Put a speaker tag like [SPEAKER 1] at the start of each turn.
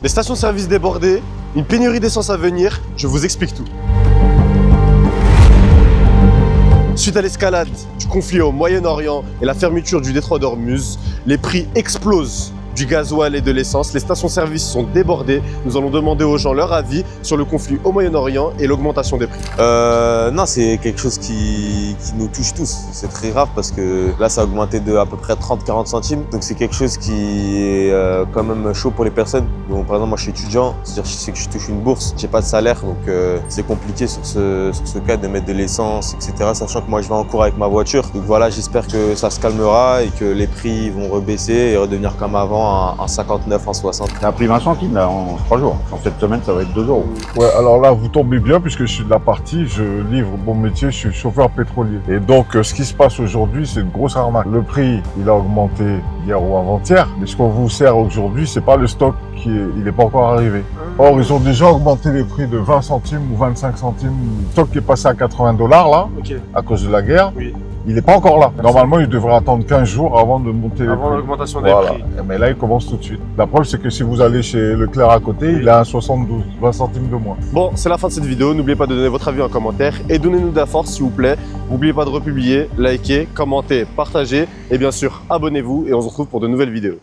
[SPEAKER 1] Des stations-service débordées, une pénurie d'essence à venir, je vous explique tout. Suite à l'escalade du conflit au Moyen-Orient et la fermeture du détroit d'Ormuz, les prix explosent du gasoil et de l'essence. Les stations-service sont débordées. Nous allons demander aux gens leur avis sur le conflit au Moyen-Orient et l'augmentation des prix.
[SPEAKER 2] Non, c'est quelque chose qui nous touche tous. C'est très grave parce que là, ça a augmenté de à peu près 30-40 centimes. Donc c'est quelque chose qui est quand même chaud pour les personnes. Donc, par exemple, moi, je suis étudiant, c'est-à-dire je sais que je touche une bourse, j'ai pas de salaire, donc c'est compliqué sur ce cas de mettre de l'essence, etc. Sachant que moi, je vais en cours avec ma voiture. Donc voilà, j'espère que ça se calmera et que les prix vont rebaisser et redevenir comme avant. En 59, en 60.
[SPEAKER 3] Ça a pris 20 centimes là, en 3 jours. En cette semaine, ça va être 2 euros.
[SPEAKER 4] Ouais, alors là, vous tombez bien puisque je suis de la partie, je livre mon métier, je suis chauffeur pétrolier. Et donc, ce qui se passe aujourd'hui, c'est une grosse arnaque. Le prix, il a augmenté hier ou avant-hier, mais ce qu'on vous sert aujourd'hui, c'est pas le stock il n'est pas encore arrivé. Or, ils ont déjà augmenté les prix de 20 centimes ou 25 centimes. Le stock qui est passé à 80 $ là, à cause de la guerre. Oui. Il n'est pas encore là. Normalement, il devrait attendre 15 jours avant de monter les prix.
[SPEAKER 1] Avant l'augmentation des prix.
[SPEAKER 4] Mais là, il commence tout de suite. La preuve, c'est que si vous allez chez Leclerc à côté, il a un 72, 20 centimes de moins.
[SPEAKER 1] Bon, c'est la fin de cette vidéo. N'oubliez pas de donner votre avis en commentaire et donnez-nous de la force, s'il vous plaît. N'oubliez pas de republier, liker, commenter, partager et bien sûr, abonnez-vous et on se retrouve pour de nouvelles vidéos.